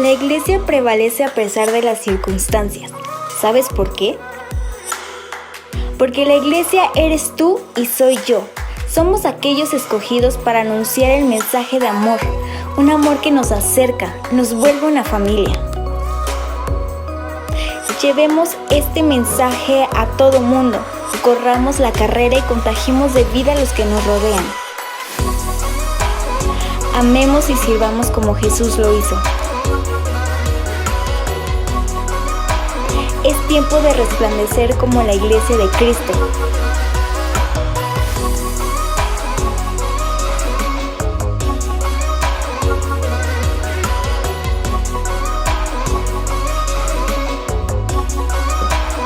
La iglesia prevalece a pesar de las circunstancias. ¿Sabes por qué? Porque la iglesia eres tú y soy yo. Somos aquellos escogidos para anunciar el mensaje de amor, un amor que nos acerca, nos vuelve una familia. Llevemos este mensaje a todo mundo, corramos la carrera y contagiemos de vida a los que nos rodean. Amemos y sirvamos como Jesús lo hizo. Es tiempo de resplandecer como la iglesia de Cristo.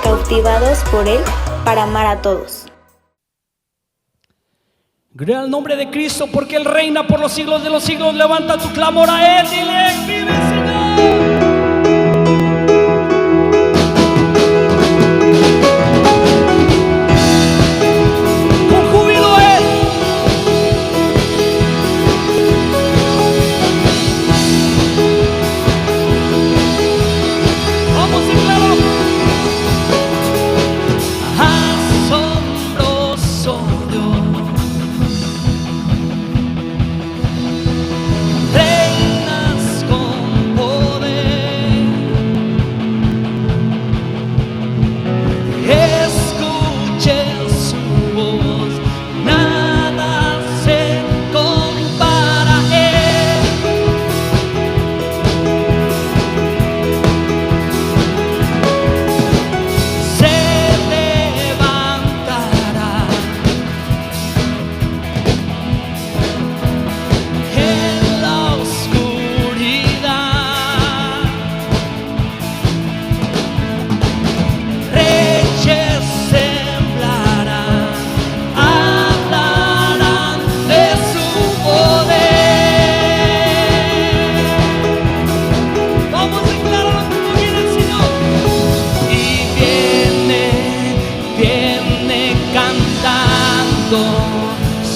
Cautivados por Él para amar a todos. Gloria al nombre de Cristo, porque Él reina por los siglos de los siglos. Levanta tu clamor a Él, dile: vive, Señor.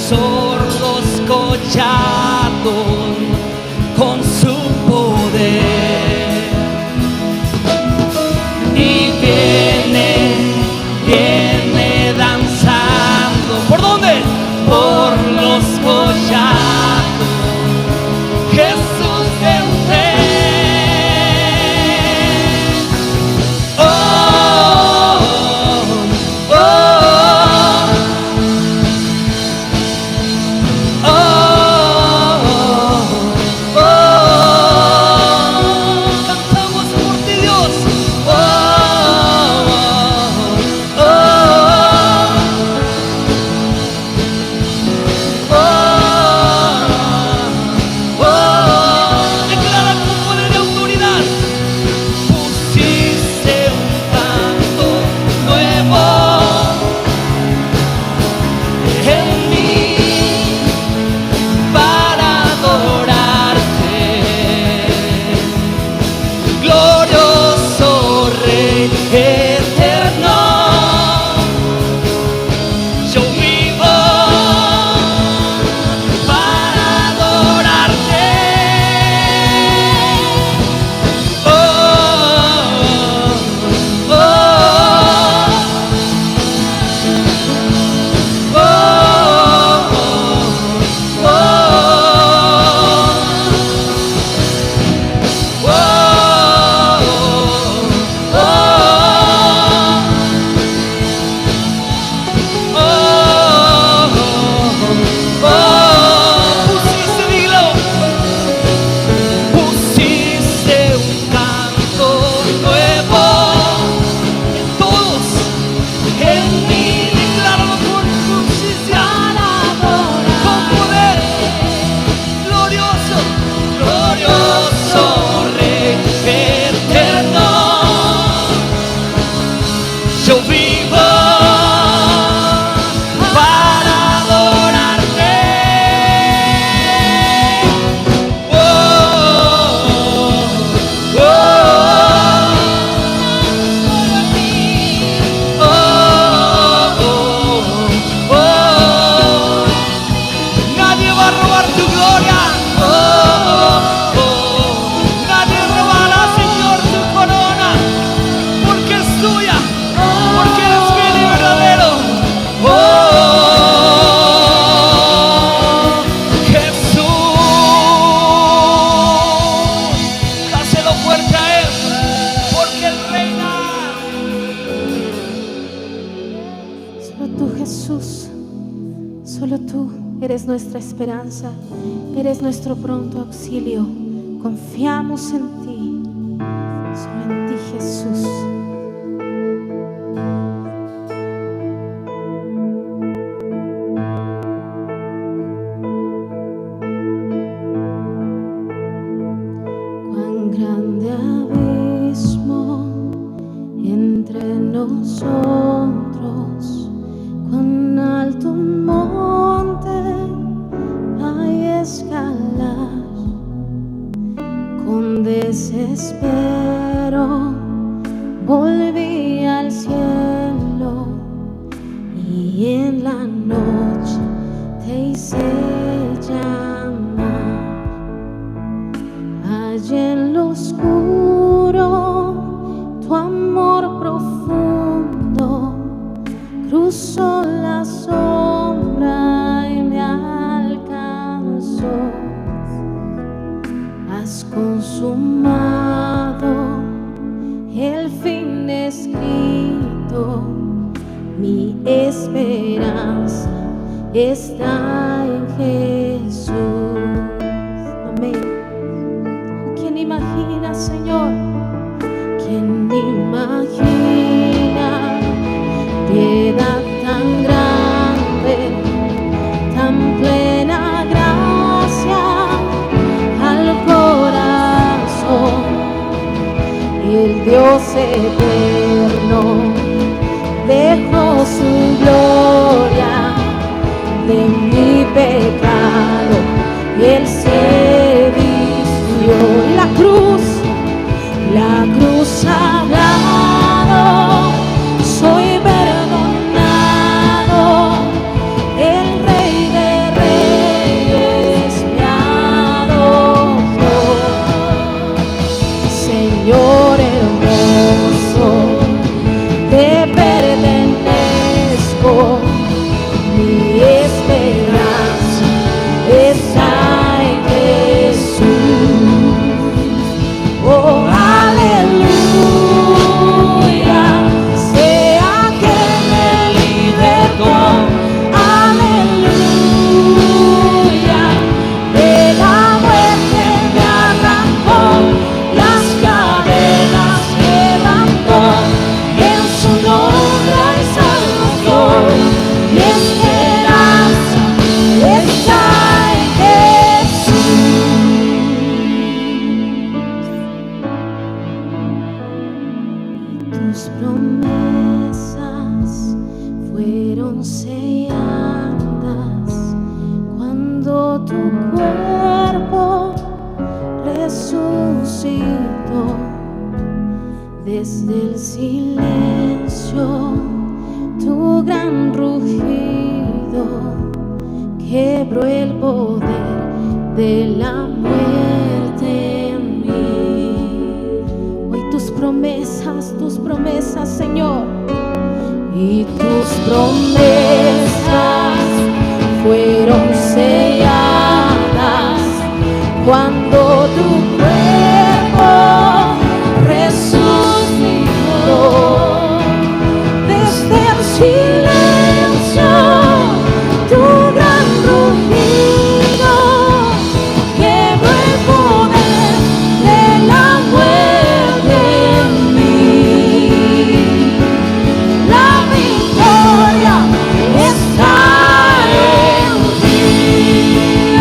Sordos collados con su poder, y viene danzando. ¿Por dónde? Por los collados. Jesús el Rey. Oh, oh, oh. Solo tú eres nuestra esperanza, eres nuestro pronto auxilio. Confiamos en ti, solo en ti, Jesús. Cuán grande abismo entre nosotros, cuán alto monte hay escalar. Con desespero volví al cielo y en la noche te hice llamar. Allí en lo oscuro tu amor profundo cruzó la sombra y me alcanzó. Has consumado el fin escrito, mi esperanza está en Jesús. Amén. ¿Quién imagina, Señor? ¿Quién imagina piedad tan grande, tan plena gracia al corazón? El Dios eterno dejó su gloria de mi pecado y Él se vistió. Y la cruz sagrado, soy perdonado, el Rey de Reyes me adoptó. Señor hermoso, te pertenezco, mi esperanza está en Jesús. Oh, aleluya, sea que me libertó, aleluya, de la muerte me arrancó, las cadenas levantó, en su nombre hay salvación, mi esperanza está en Jesús. Tus promesas fueron selladas cuando tu cuerpo resucitó. Desde el silencio, tu gran rugido quebró el poder de la muerte en mí. Hoy tus promesas, Señor, y tus promesas fueron selladas cuando tu cuerpo resucitó. Desde el silencio, tu gran rugido quebró el poder de la muerte en mí. La victoria está en ti.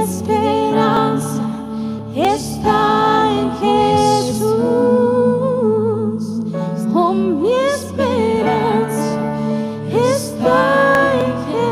esperanza está en Jesús. Oh, mi esperanza está en Jesús.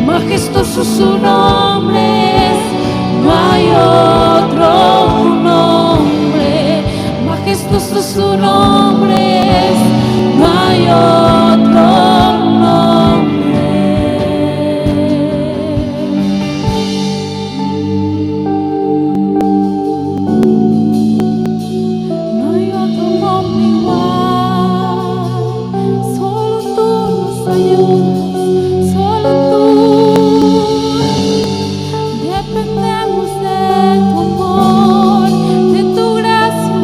Majestuoso su nombre es, no hay otro nombre. Majestuoso su nombre es, no hay otro nombre. No hay otro nombre igual, solo tú nos ayudas. Dependemos de tu amor, de tu gracia.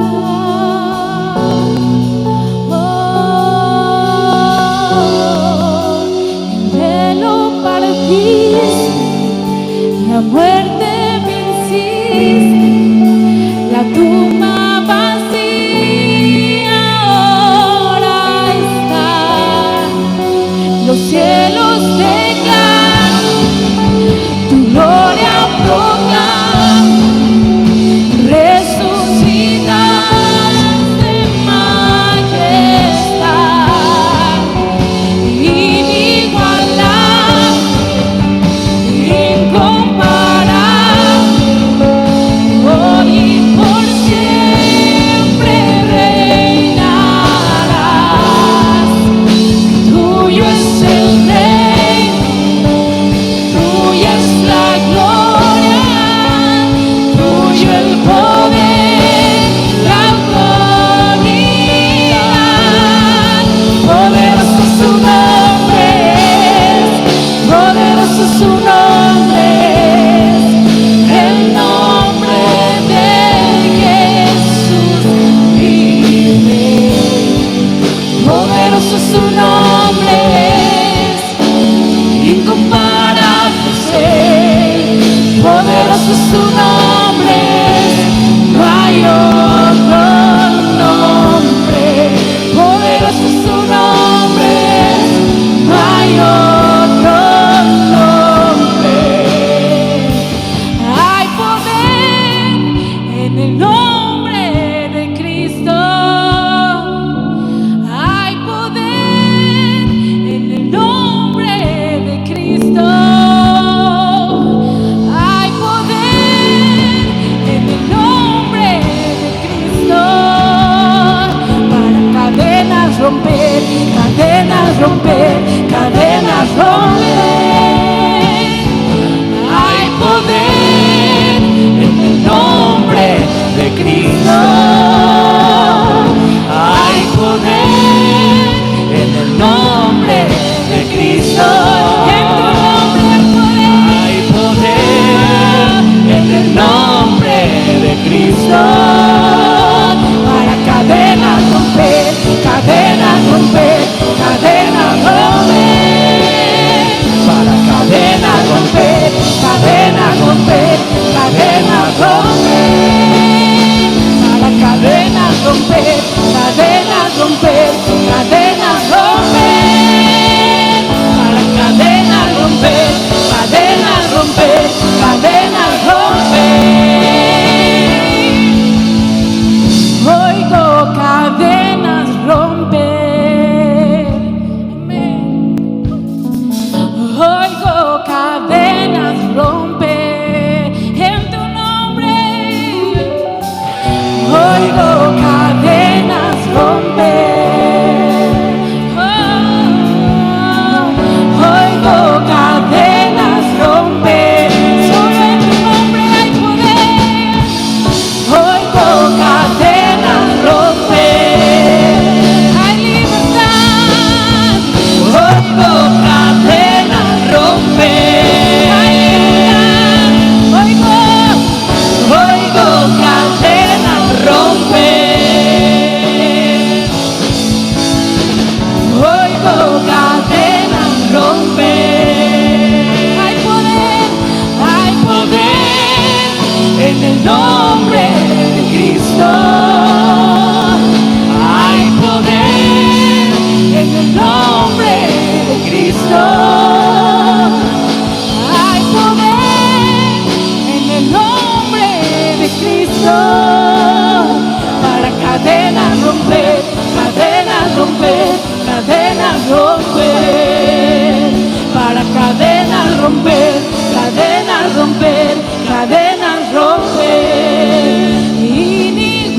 romper, cadenas romper, cadenas romper. Para cadenas romper, cadenas romper, cadenas romper. Inigualable,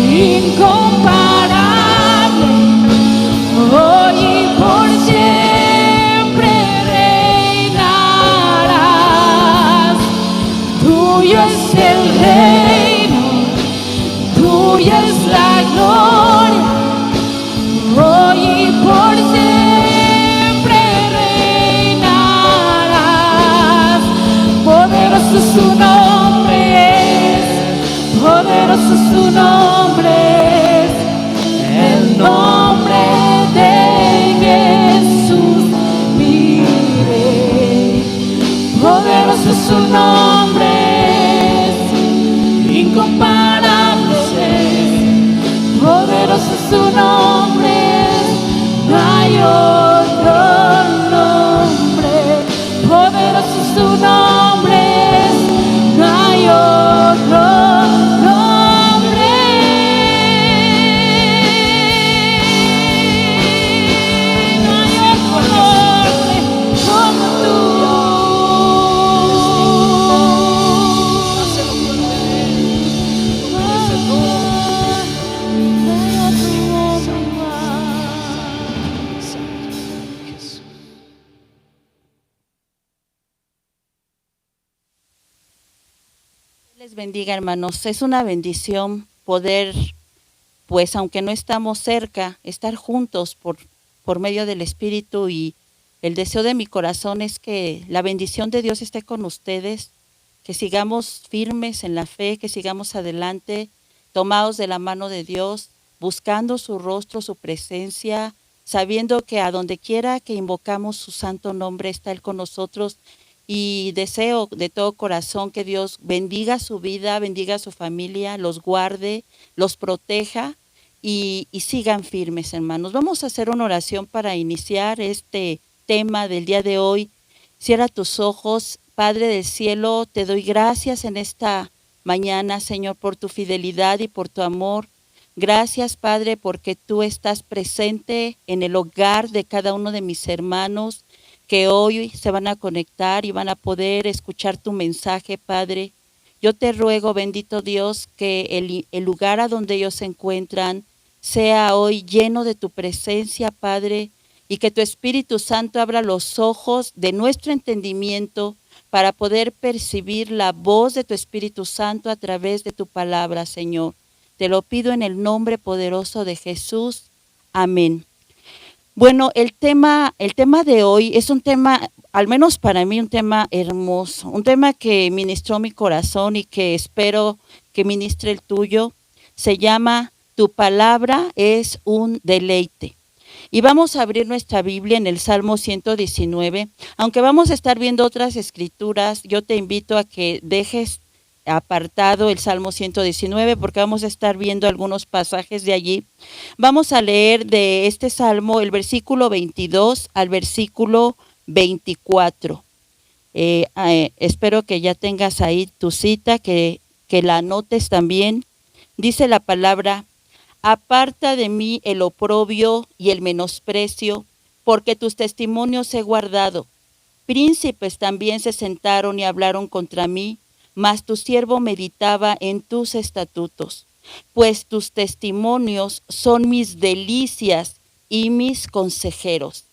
incomparable, hoy y por siempre reinarás. Tuyo es el reino, tuya es la gloria, hoy y por siempre reinarás. Poderoso es su nombre, poderoso es su nombre, el nombre de Jesús mi Rey. Poderoso es su nombre, incomparable, poderoso es su nombre, no hay otro nombre. Poderoso es su nombre, no hay otro nombre. No hay otro nombre como tú. Les bendiga, hermanos. Es una bendición poder, pues aunque no estamos cerca, estar juntos por medio del Espíritu, y el deseo de mi corazón es que la bendición de Dios esté con ustedes, que sigamos firmes en la fe, que sigamos adelante, tomados de la mano de Dios, buscando su rostro, su presencia, sabiendo que a donde quiera que invocamos su santo nombre está Él con nosotros. Y deseo de todo corazón que Dios bendiga su vida, bendiga a su familia, los guarde, los proteja y sigan firmes, hermanos. Vamos a hacer una oración para iniciar este tema del día de hoy. Cierra tus ojos. Padre del cielo, te doy gracias en esta mañana, Señor, por tu fidelidad y por tu amor. Gracias, Padre, porque tú estás presente en el hogar de cada uno de mis hermanos que hoy se van a conectar y van a poder escuchar tu mensaje, Padre. Yo te ruego, bendito Dios, que el lugar a donde ellos se encuentran sea hoy lleno de tu presencia, Padre, y que tu Espíritu Santo abra los ojos de nuestro entendimiento para poder percibir la voz de tu Espíritu Santo a través de tu palabra, Señor. Te lo pido en el nombre poderoso de Jesús. Amén. Bueno, el tema de hoy es un tema, al menos para mí, un tema hermoso, un tema que ministró mi corazón y que espero que ministre el tuyo. Se llama Tu palabra es un deleite. Y vamos a abrir nuestra Biblia en el Salmo 119. Aunque vamos a estar viendo otras escrituras, yo te invito a que dejes apartado el Salmo 119 porque vamos a estar viendo algunos pasajes de allí. Vamos a leer de este Salmo el versículo 22 al versículo 24. Espero que ya tengas ahí tu cita, que la anotes también. Dice la palabra: aparta de mí el oprobio y el menosprecio, porque tus testimonios he guardado. Príncipes también se sentaron y hablaron contra mí, mas tu siervo meditaba en tus estatutos. Pues tus testimonios son mis delicias y mis consejeros.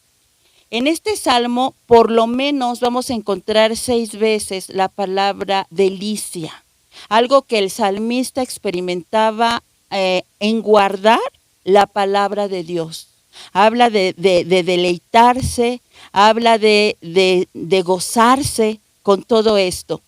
En este salmo, por lo menos vamos a encontrar 6 veces la palabra delicia, algo que el salmista experimentaba en guardar la palabra de Dios. Habla de deleitarse, habla de gozarse con todo esto.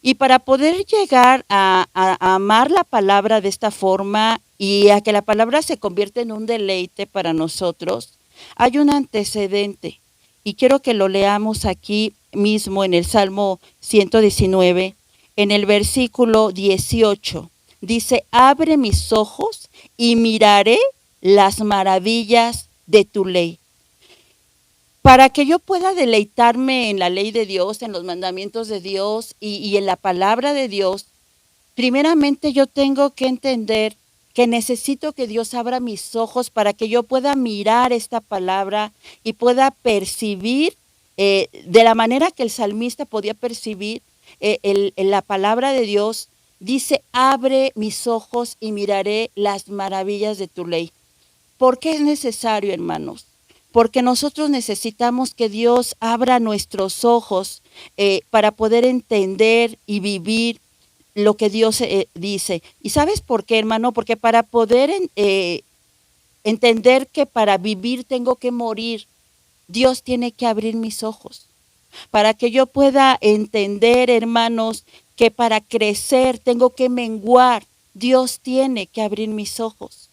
Y para poder llegar a amar la palabra de esta forma y a que la palabra se convierta en un deleite para nosotros, hay un antecedente. Y quiero que lo leamos aquí mismo en el Salmo 119, en el versículo 18. Dice: abre mis ojos y miraré las maravillas de tu ley. Para que yo pueda deleitarme en la ley de Dios, en los mandamientos de Dios y en la palabra de Dios, primeramente yo tengo que entender que necesito que Dios abra mis ojos para que yo pueda mirar esta palabra y pueda percibir de la manera que el salmista podía percibir la palabra de Dios. Dice, abre mis ojos y miraré las maravillas de tu ley. ¿Por qué es necesario, hermanos? Porque nosotros necesitamos que Dios abra nuestros ojos para poder entender y vivir lo que Dios dice. ¿Y sabes por qué, hermano? Porque para poder entender que para vivir tengo que morir, Dios tiene que abrir mis ojos. Para que yo pueda entender, hermanos, que para crecer tengo que menguar, Dios tiene que abrir mis ojos.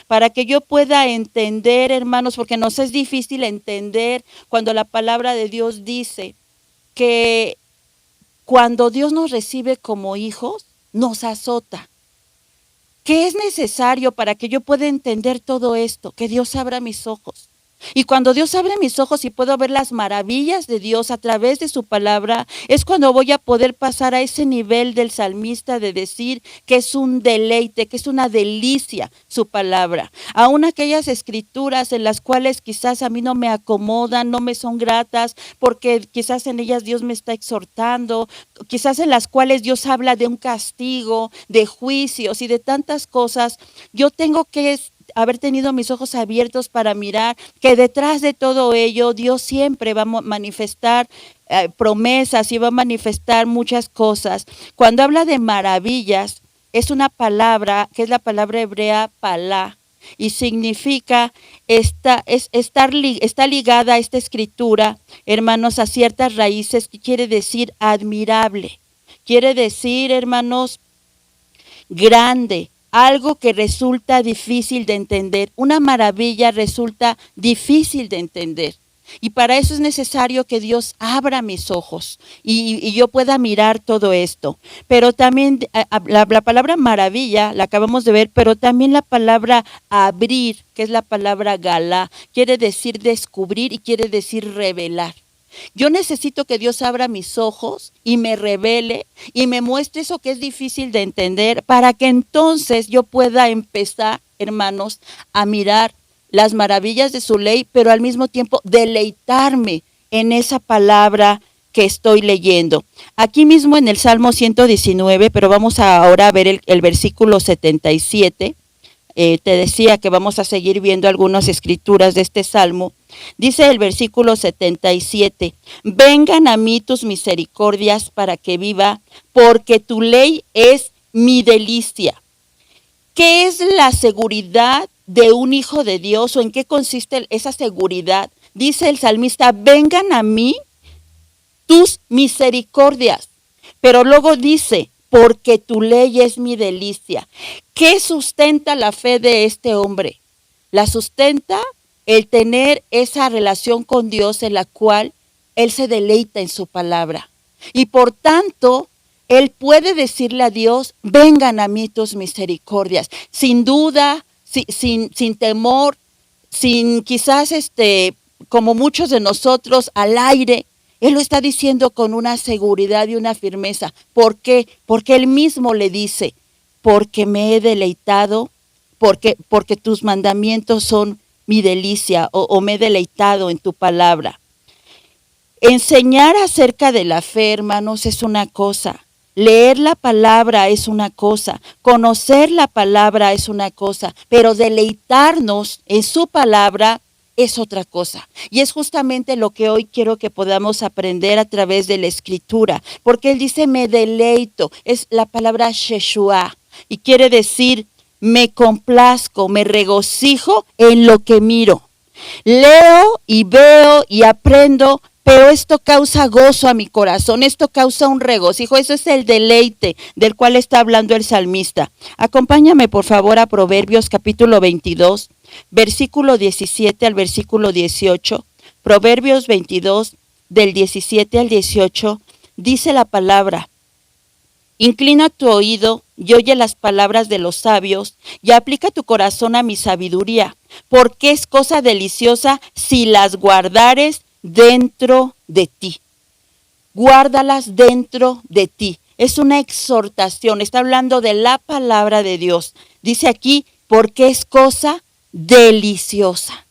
Para que yo pueda entender, hermanos, porque nos es difícil entender cuando la palabra de Dios dice que cuando Dios nos recibe como hijos, nos azota. ¿Qué es necesario para que yo pueda entender todo esto? Que Dios abra mis ojos. Y cuando Dios abre mis ojos y puedo ver las maravillas de Dios a través de su palabra, es cuando voy a poder pasar a ese nivel del salmista de decir que es un deleite, que es una delicia su palabra. Aún aquellas escrituras en las cuales quizás a mí no me acomodan, no me son gratas, porque quizás en ellas Dios me está exhortando, quizás en las cuales Dios habla de un castigo, de juicios y de tantas cosas, yo tengo que haber tenido mis ojos abiertos para mirar que detrás de todo ello Dios siempre va a manifestar promesas y va a manifestar muchas cosas. Cuando habla de maravillas, es una palabra que es la palabra hebrea palá y significa está ligada esta escritura, hermanos, a ciertas raíces que quiere decir admirable, quiere decir, hermanos, grande. Algo que resulta difícil de entender, una maravilla resulta difícil de entender. Y para eso es necesario que Dios abra mis ojos y yo pueda mirar todo esto. Pero también la palabra maravilla, la acabamos de ver, pero también la palabra abrir, que es la palabra galá, quiere decir descubrir y quiere decir revelar. Yo necesito que Dios abra mis ojos y me revele y me muestre eso que es difícil de entender para que entonces yo pueda empezar, hermanos, a mirar las maravillas de su ley, pero al mismo tiempo deleitarme en esa palabra que estoy leyendo. Aquí mismo en el Salmo 119, pero vamos ahora a ver el versículo 77. Te decía que vamos a seguir viendo algunas escrituras de este salmo. Dice el versículo 77, vengan a mí tus misericordias para que viva, porque tu ley es mi delicia. ¿Qué es la seguridad de un hijo de Dios o en qué consiste esa seguridad? Dice el salmista, vengan a mí tus misericordias, pero luego dice, porque tu ley es mi delicia. ¿Qué sustenta la fe de este hombre? La sustenta el tener esa relación con Dios en la cual él se deleita en su palabra. Y por tanto, él puede decirle a Dios, vengan a mí tus misericordias, sin duda, sin temor, sin quizás como muchos de nosotros al aire. Él lo está diciendo con una seguridad y una firmeza. ¿Por qué? Porque él mismo le dice, porque me he deleitado, porque tus mandamientos son mi delicia o me he deleitado en tu palabra. Enseñar acerca de la fe, hermanos, es una cosa. Leer la palabra es una cosa. Conocer la palabra es una cosa. Pero deleitarnos en su palabra es otra cosa. Y es justamente lo que hoy quiero que podamos aprender a través de la escritura. Porque él dice, me deleito. Es la palabra sheshua. Y quiere decir, me complazco, me regocijo en lo que miro. Leo y veo y aprendo, pero esto causa gozo a mi corazón, esto causa un regocijo. Eso es el deleite del cual está hablando el salmista. Acompáñame por favor a Proverbios capítulo 22, versículo 17 al versículo 18. Proverbios 22, del 17 al 18, dice la palabra, inclina tu oído y oye las palabras de los sabios y aplica tu corazón a mi sabiduría, porque es cosa deliciosa si las guardares dentro de ti. Guárdalas dentro de ti. es una exhortación, está hablando de la palabra de Dios. Dice aquí, porque es cosa deliciosa.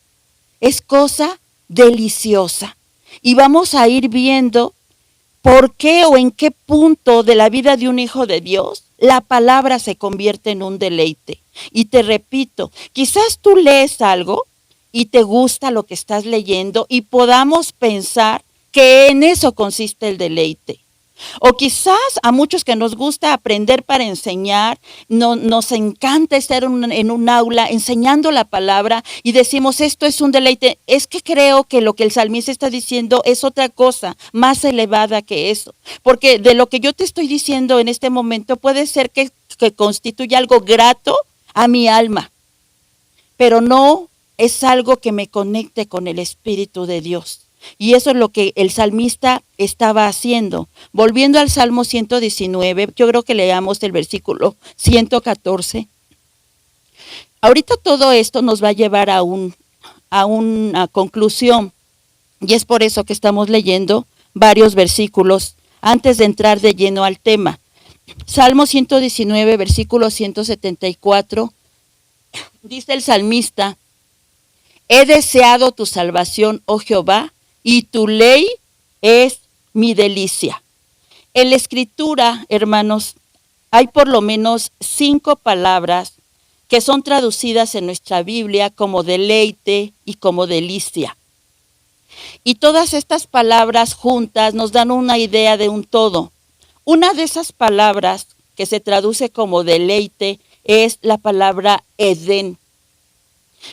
Es cosa deliciosa. Y vamos a ir viendo por qué o en qué punto de la vida de un hijo de Dios la palabra se convierte en un deleite. Y te repito, quizás tú lees algo y te gusta lo que estás leyendo y podamos pensar que en eso consiste el deleite. O quizás a muchos que nos gusta aprender para enseñar, nos encanta estar en un aula enseñando la palabra y decimos esto es un deleite. Es que creo que lo que el salmista está diciendo es otra cosa más elevada que eso. Porque de lo que yo te estoy diciendo en este momento puede ser que constituya algo grato a mi alma, pero no es algo que me conecte con el Espíritu de Dios. Y eso es lo que el salmista estaba haciendo. Volviendo al Salmo 119, yo creo que leamos el versículo 114. Ahorita todo esto nos va a llevar a una conclusión. Y es por eso que estamos leyendo varios versículos antes de entrar de lleno al tema. Salmo 119, versículo 174, dice el salmista: he deseado tu salvación, oh Jehová, y tu ley es mi delicia. En la escritura, hermanos, hay por lo menos 5 palabras que son traducidas en nuestra Biblia como deleite y como delicia. Y todas estas palabras juntas nos dan una idea de un todo. Una de esas palabras que se traduce como deleite es la palabra Edén,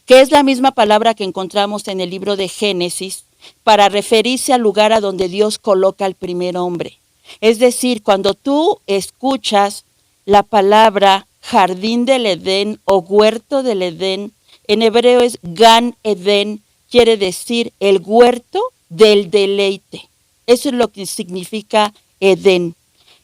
que es la misma palabra que encontramos en el libro de Génesis para referirse al lugar a donde Dios coloca al primer hombre. Es decir, cuando tú escuchas la palabra jardín del Edén o huerto del Edén, en hebreo es Gan Edén, quiere decir el huerto del deleite. Eso es lo que significa Edén.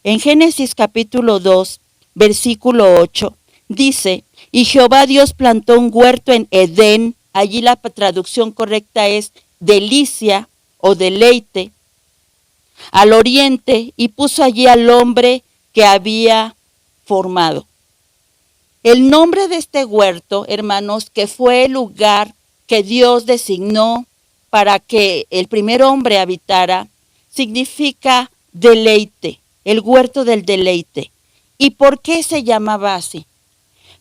En Génesis capítulo 2, versículo 8, dice: y Jehová Dios plantó un huerto en Edén, allí la traducción correcta es delicia o deleite, al oriente, y puso allí al hombre que había formado. El nombre de este huerto, hermanos, que fue el lugar que Dios designó para que el primer hombre habitara, significa deleite, el huerto del deleite. ¿Y por qué se llamaba así?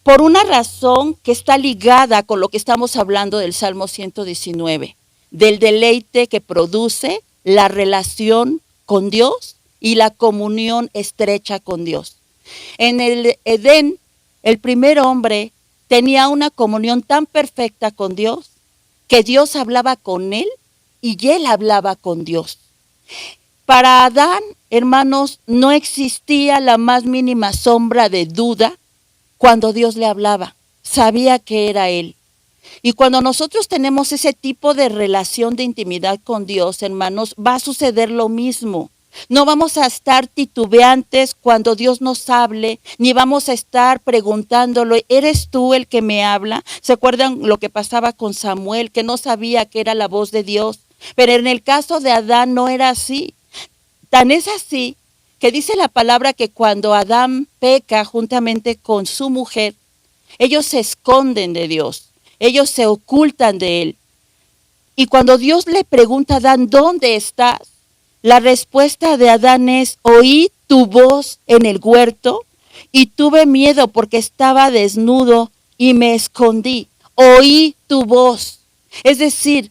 Por una razón que está ligada con lo que estamos hablando del Salmo 119, del deleite que produce la relación con Dios y la comunión estrecha con Dios. En el Edén, el primer hombre tenía una comunión tan perfecta con Dios que Dios hablaba con él y él hablaba con Dios. Para Adán, hermanos, no existía la más mínima sombra de duda cuando Dios le hablaba. Sabía que era él. Y cuando nosotros tenemos ese tipo de relación de intimidad con Dios, hermanos, va a suceder lo mismo. No vamos a estar titubeantes cuando Dios nos hable, ni vamos a estar preguntándole, ¿eres tú el que me habla? ¿Se acuerdan lo que pasaba con Samuel, que no sabía que era la voz de Dios? Pero en el caso de Adán no era así. Tan es así que dice la palabra que cuando Adán peca juntamente con su mujer, ellos se esconden de Dios. Ellos se ocultan de él. Y cuando Dios le pregunta a Adán, ¿dónde estás? La respuesta de Adán es, oí tu voz en el huerto y tuve miedo porque estaba desnudo y me escondí. Oí tu voz. Es decir,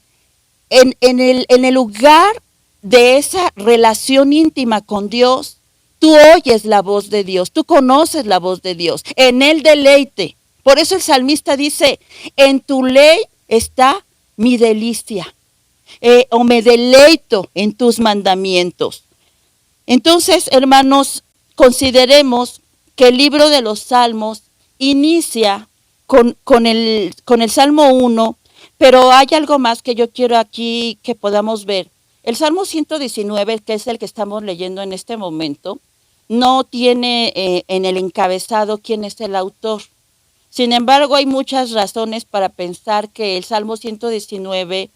en el lugar de esa relación íntima con Dios, tú oyes la voz de Dios, tú conoces la voz de Dios, en el deleite. Por eso el salmista dice, en tu ley está mi delicia, o me deleito en tus mandamientos. Entonces, hermanos, consideremos que el libro de los Salmos inicia con el Salmo 1, pero hay algo más que yo quiero aquí que podamos ver. El Salmo 119, que es el que estamos leyendo en este momento, no tiene en el encabezado quién es el autor. Sin embargo, hay muchas razones para pensar que el Salmo 119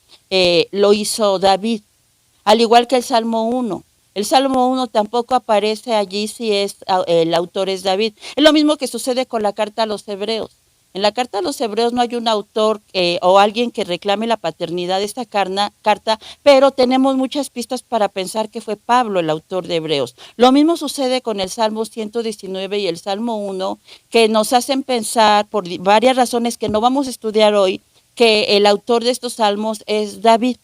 lo hizo David, al igual que el Salmo 1. El Salmo 1 tampoco aparece allí si el autor es David. Es lo mismo que sucede con la carta a los Hebreos. En la carta a los Hebreos no hay un autor o alguien que reclame la paternidad de esta carta, pero tenemos muchas pistas para pensar que fue Pablo el autor de Hebreos. Lo mismo sucede con el Salmo 119 y el Salmo 1, que nos hacen pensar por varias razones que no vamos a estudiar hoy, que el autor de estos salmos es David.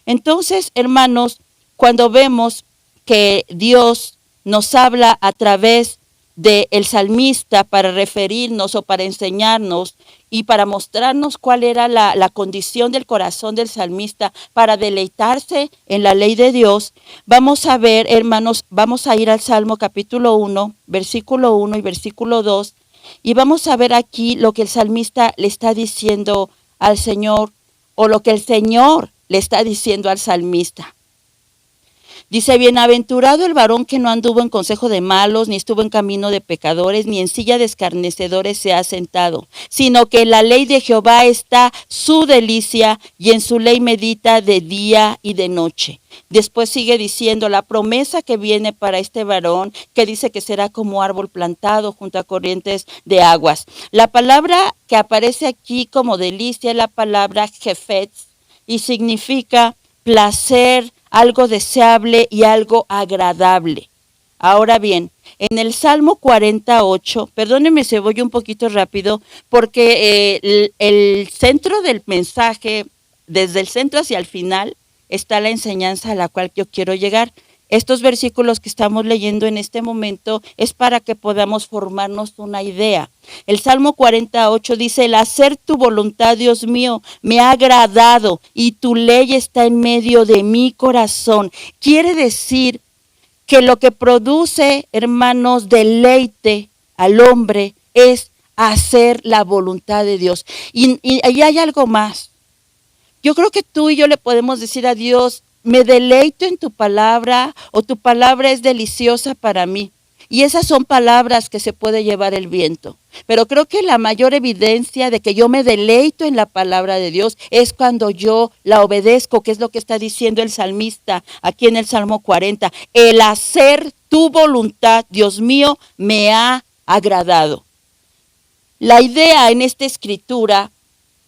Entonces, hermanos, cuando vemos que Dios nos habla a través del salmista para referirnos o para enseñarnos y para mostrarnos cuál era la condición del corazón del salmista para deleitarse en la ley de Dios, vamos a ver, hermanos, vamos a ir al Salmo capítulo 1, versículo 1 y versículo 2, y vamos a ver aquí lo que el salmista le está diciendo al Señor, o lo que el Señor le está diciendo al salmista. Dice, bienaventurado el varón que no anduvo en consejo de malos, ni estuvo en camino de pecadores, ni en silla de escarnecedores se ha sentado, sino que en la ley de Jehová está su delicia, y en su ley medita de día y de noche. Después sigue diciendo la promesa que viene para este varón, que dice que será como árbol plantado junto a corrientes de aguas. La palabra que aparece aquí como delicia es la palabra jefetz, y significa placer, algo deseable y algo agradable. Ahora bien, en el Salmo 48, perdónenme si voy un poquito rápido, porque el centro del mensaje, desde el centro hacia el final, está la enseñanza a la cual yo quiero llegar. Estos versículos que estamos leyendo en este momento es para que podamos formarnos una idea. El Salmo 48 dice, el hacer tu voluntad, Dios mío, me ha agradado y tu ley está en medio de mi corazón. Quiere decir que lo que produce, hermanos, deleite al hombre es hacer la voluntad de Dios. Y ahí hay algo más. Yo creo que tú y yo le podemos decir a Dios, me deleito en tu palabra, o tu palabra es deliciosa para mí. Y esas son palabras que se puede llevar el viento. Pero creo que la mayor evidencia de que yo me deleito en la palabra de Dios es cuando yo la obedezco, que es lo que está diciendo el salmista aquí en el Salmo 40. El hacer tu voluntad, Dios mío, me ha agradado. La idea en esta escritura,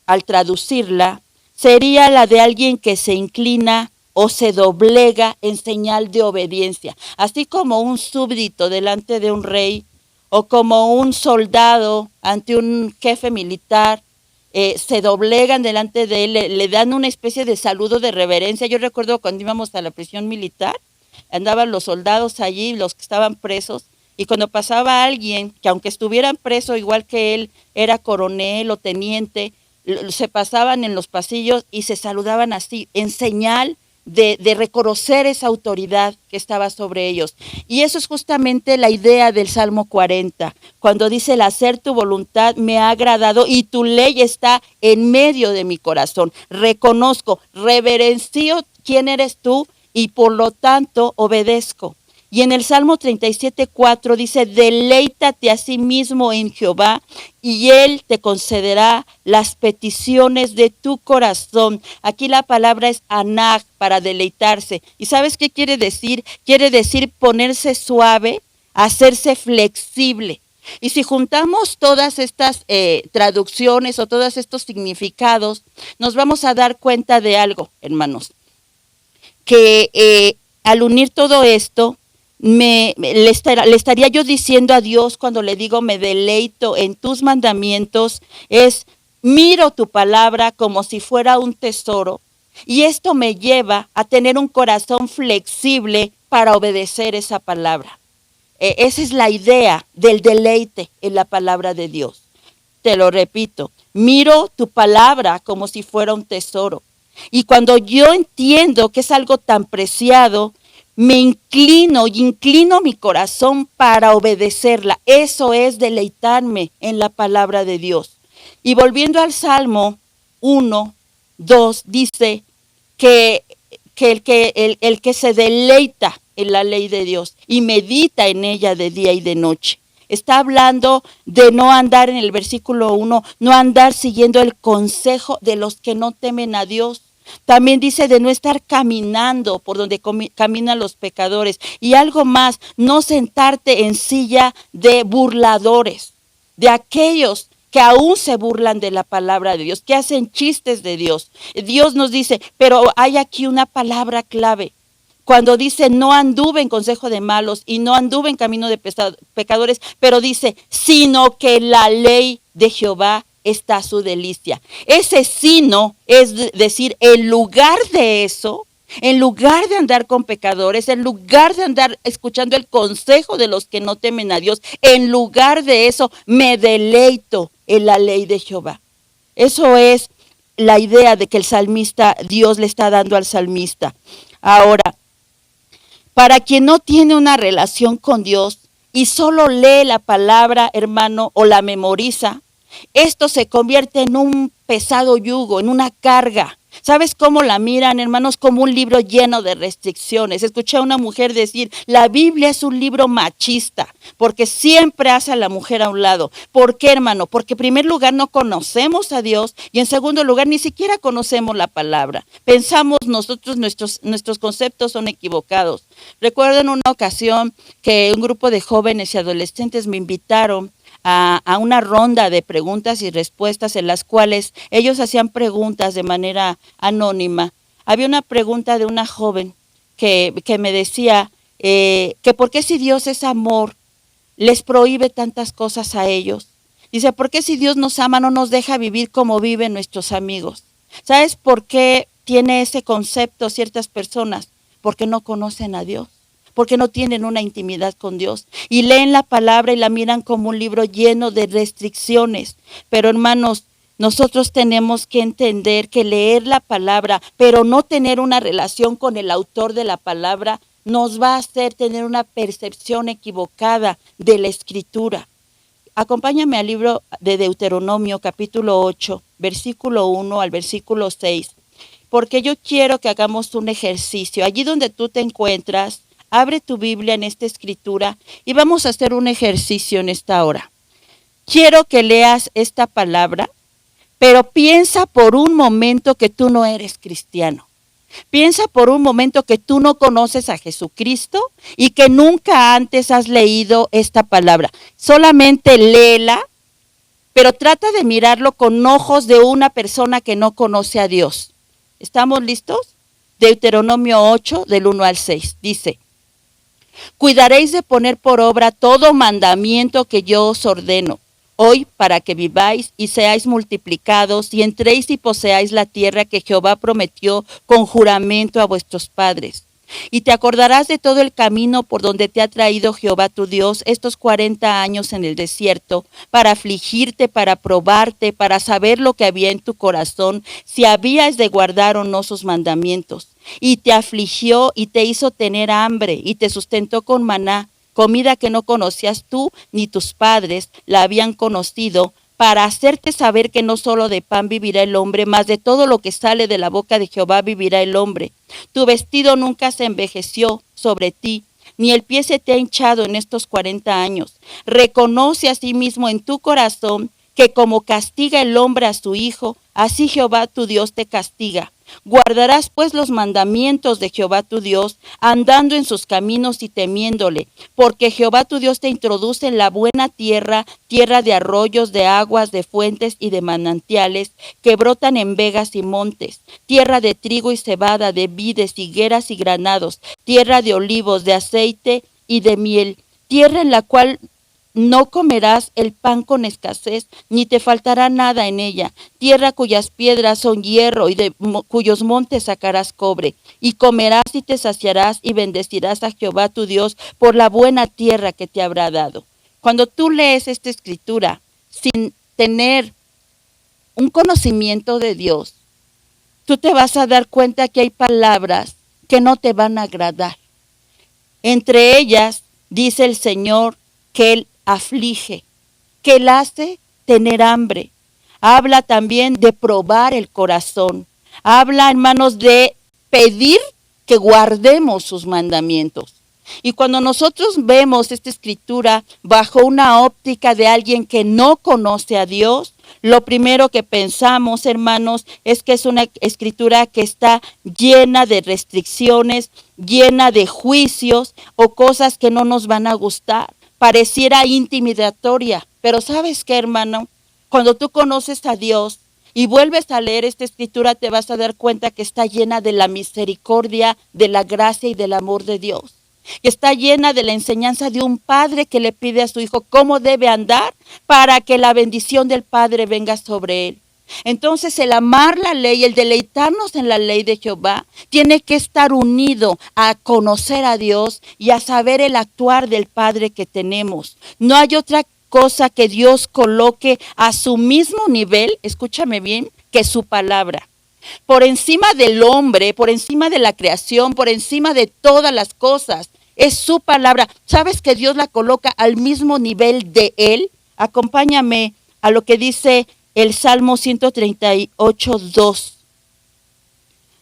al traducirla, sería la de alguien que se inclina o se doblega en señal de obediencia, así como un súbdito delante de un rey, o como un soldado ante un jefe militar, se doblegan delante de él, le dan una especie de saludo de reverencia. Yo recuerdo cuando íbamos a la prisión militar, andaban los soldados allí, los que estaban presos, y cuando pasaba alguien que aunque estuvieran preso igual que él, era coronel o teniente, se pasaban en los pasillos y se saludaban así, en señal de reconocer esa autoridad que estaba sobre ellos. Y eso es justamente la idea del Salmo 40, cuando dice, el hacer tu voluntad me ha agradado y tu ley está en medio de mi corazón. Reconozco, reverencio quién eres tú y por lo tanto obedezco. Y en el Salmo 37:4 dice, deleítate a sí mismo en Jehová y Él te concederá las peticiones de tu corazón. Aquí la palabra es anag, para deleitarse. ¿Y sabes qué quiere decir? Quiere decir ponerse suave, hacerse flexible. Y si juntamos todas estas traducciones o todos estos significados, nos vamos a dar cuenta de algo, hermanos. Que al unir todo esto, le estaría yo diciendo a Dios cuando le digo me deleito en tus mandamientos, es miro tu palabra como si fuera un tesoro, y esto me lleva a tener un corazón flexible para obedecer esa palabra. Esa es la idea del deleite en la palabra de Dios. Te lo repito, miro tu palabra como si fuera un tesoro, y cuando yo entiendo que es algo tan preciado, me inclino mi corazón para obedecerla. Eso es deleitarme en la palabra de Dios. Y volviendo al Salmo 1, 2, dice que el que se deleita en la ley de Dios y medita en ella de día y de noche. Está hablando de no andar en el versículo 1, no andar siguiendo el consejo de los que no temen a Dios. También dice de no estar caminando por donde caminan los pecadores. Y algo más, no sentarte en silla de burladores, de aquellos que aún se burlan de la palabra de Dios, que hacen chistes de Dios. Dios nos dice, pero hay aquí una palabra clave. Cuando dice, no anduve en consejo de malos y no anduve en camino de pecadores, pero dice, sino que la ley de Jehová está su delicia. Ese sino es decir, en lugar de eso, en lugar de andar con pecadores, en lugar de andar escuchando el consejo de los que no temen a Dios, en lugar de eso, me deleito en la ley de Jehová. Eso es la idea de que el salmista, Dios le está dando al salmista. Ahora, para quien no tiene una relación con Dios y solo lee la palabra, hermano, o la memoriza, esto se convierte en un pesado yugo, en una carga. ¿Sabes cómo la miran, hermanos? Como un libro lleno de restricciones. Escuché a una mujer decir, la Biblia es un libro machista, porque siempre hace a la mujer a un lado. ¿Por qué, hermano? Porque en primer lugar no conocemos a Dios y en segundo lugar ni siquiera conocemos la palabra. Pensamos nosotros, nuestros conceptos son equivocados. Recuerdo en una ocasión que un grupo de jóvenes y adolescentes me invitaron a una ronda de preguntas y respuestas en las cuales ellos hacían preguntas de manera anónima. Había una pregunta de una joven que me decía que por qué si Dios es amor, les prohíbe tantas cosas a ellos. Dice, ¿por qué si Dios nos ama no nos deja vivir como viven nuestros amigos? ¿Sabes por qué tiene ese concepto ciertas personas? Porque no conocen a Dios. Porque no tienen una intimidad con Dios y leen la palabra y la miran como un libro lleno de restricciones. Pero hermanos, nosotros tenemos que entender que leer la palabra, pero no tener una relación con el autor de la palabra, nos va a hacer tener una percepción equivocada de la Escritura. Acompáñame al libro de Deuteronomio, capítulo 8, versículo 1 al versículo 6, porque yo quiero que hagamos un ejercicio. Allí donde tú te encuentras, abre tu Biblia en esta escritura y vamos a hacer un ejercicio en esta hora. Quiero que leas esta palabra, pero piensa por un momento que tú no eres cristiano. Piensa por un momento que tú no conoces a Jesucristo y que nunca antes has leído esta palabra. Solamente léela, pero trata de mirarlo con ojos de una persona que no conoce a Dios. ¿Estamos listos? Deuteronomio 8, del 1 al 6, dice: cuidaréis de poner por obra todo mandamiento que yo os ordeno hoy para que viváis y seáis multiplicados y entréis y poseáis la tierra que Jehová prometió con juramento a vuestros padres. Y te acordarás de todo el camino por donde te ha traído Jehová tu Dios estos 40 años en el desierto, para afligirte, para probarte, para saber lo que había en tu corazón, si habías de guardar o no sus mandamientos. Y te afligió y te hizo tener hambre y te sustentó con maná, comida que no conocías tú ni tus padres la habían conocido, para hacerte saber que no solo de pan vivirá el hombre, mas de todo lo que sale de la boca de Jehová vivirá el hombre. Tu vestido nunca se envejeció sobre ti, ni el pie se te ha hinchado en estos 40 años. Reconoce asimismo en tu corazón que como castiga el hombre a su hijo, así Jehová tu Dios te castiga. Guardarás pues los mandamientos de Jehová tu Dios, andando en sus caminos y temiéndole, porque Jehová tu Dios te introduce en la buena tierra, tierra de arroyos, de aguas, de fuentes y de manantiales, que brotan en vegas y montes, tierra de trigo y cebada, de vides, higueras y granados, tierra de olivos, de aceite y de miel, tierra en la cual no comerás el pan con escasez, ni te faltará nada en ella. Tierra cuyas piedras son hierro y de cuyos montes sacarás cobre. Y comerás y te saciarás y bendecirás a Jehová tu Dios por la buena tierra que te habrá dado. Cuando tú lees esta escritura sin tener un conocimiento de Dios, tú te vas a dar cuenta que hay palabras que no te van a agradar. Entre ellas dice el Señor que Él aflige, que Él hace tener hambre. Habla también de probar el corazón. Habla, hermanos, de pedir que guardemos sus mandamientos. Y cuando nosotros vemos esta escritura bajo una óptica de alguien que no conoce a Dios, lo primero que pensamos, hermanos, es que es una escritura que está llena de restricciones, llena de juicios o cosas que no nos van a gustar. Pareciera intimidatoria, pero ¿sabes qué, hermano? Cuando tú conoces a Dios y vuelves a leer esta escritura, te vas a dar cuenta que está llena de la misericordia, de la gracia y del amor de Dios. Que está llena de la enseñanza de un padre que le pide a su hijo cómo debe andar para que la bendición del Padre venga sobre él. Entonces el amar la ley, el deleitarnos en la ley de Jehová, tiene que estar unido a conocer a Dios y a saber el actuar del Padre que tenemos. No hay otra cosa que Dios coloque a su mismo nivel, escúchame bien, que su palabra. Por encima del hombre, por encima de la creación, por encima de todas las cosas, es su palabra. ¿Sabes que Dios la coloca al mismo nivel de Él? Acompáñame a lo que dice el Salmo 138:2.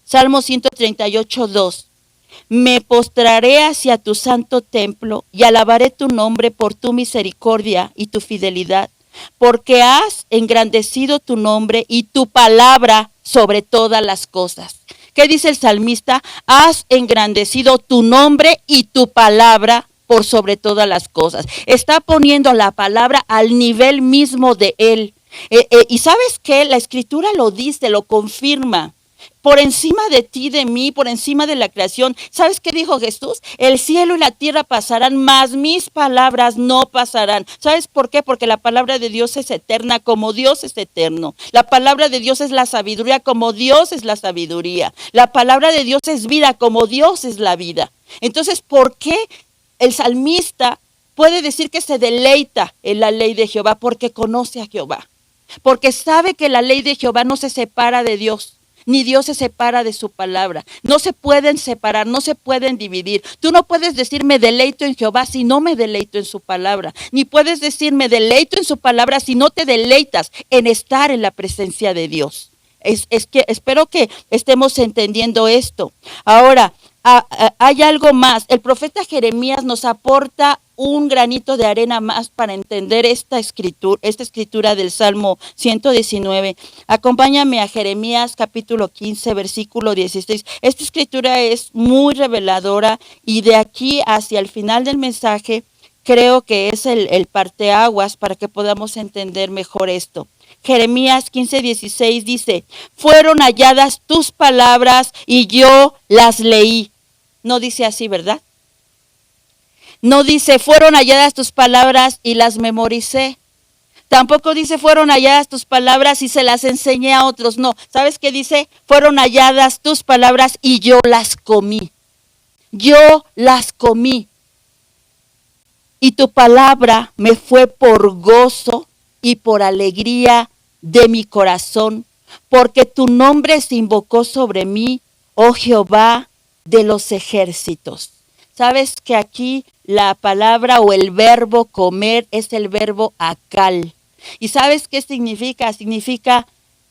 Salmo 138:2. Me postraré hacia tu santo templo y alabaré tu nombre por tu misericordia y tu fidelidad, porque has engrandecido tu nombre y tu palabra sobre todas las cosas. ¿Qué dice el salmista? Has engrandecido tu nombre y tu palabra por sobre todas las cosas. Está poniendo la palabra al nivel mismo de él. Y ¿sabes qué? La escritura lo dice, lo confirma. Por encima de ti, de mí, por encima de la creación. ¿Sabes qué dijo Jesús? El cielo y la tierra pasarán, mas mis palabras no pasarán. ¿Sabes por qué? Porque la palabra de Dios es eterna como Dios es eterno. La palabra de Dios es la sabiduría como Dios es la sabiduría. La palabra de Dios es vida como Dios es la vida. Entonces, ¿por qué el salmista puede decir que se deleita en la ley de Jehová? Porque conoce a Jehová. Porque sabe que la ley de Jehová no se separa de Dios. Ni Dios se separa de su palabra. No se pueden separar, no se pueden dividir. Tú no puedes decir me deleito en Jehová si no me deleito en su palabra. Ni puedes decir me deleito en su palabra si no te deleitas en estar en la presencia de Dios. Es que espero que estemos entendiendo esto. Ahora, hay algo más. El profeta Jeremías nos aporta un granito de arena más para entender esta escritura del Salmo 119. Acompáñame a Jeremías capítulo 15, versículo 16. Esta escritura es muy reveladora y de aquí hacia el final del mensaje creo que es el parteaguas para que podamos entender mejor esto. Jeremías 15:16 dice, fueron halladas tus palabras y yo las leí. No dice así, ¿verdad? No dice, fueron halladas tus palabras y las memoricé. Tampoco dice, fueron halladas tus palabras y se las enseñé a otros. No, ¿sabes qué dice? Fueron halladas tus palabras y yo las comí. Yo las comí. Y tu palabra me fue por gozo y por alegría de mi corazón, porque tu nombre se invocó sobre mí, oh Jehová de los ejércitos. ¿Sabes que aquí la palabra o el verbo comer es el verbo akal? ¿Y sabes qué significa? Significa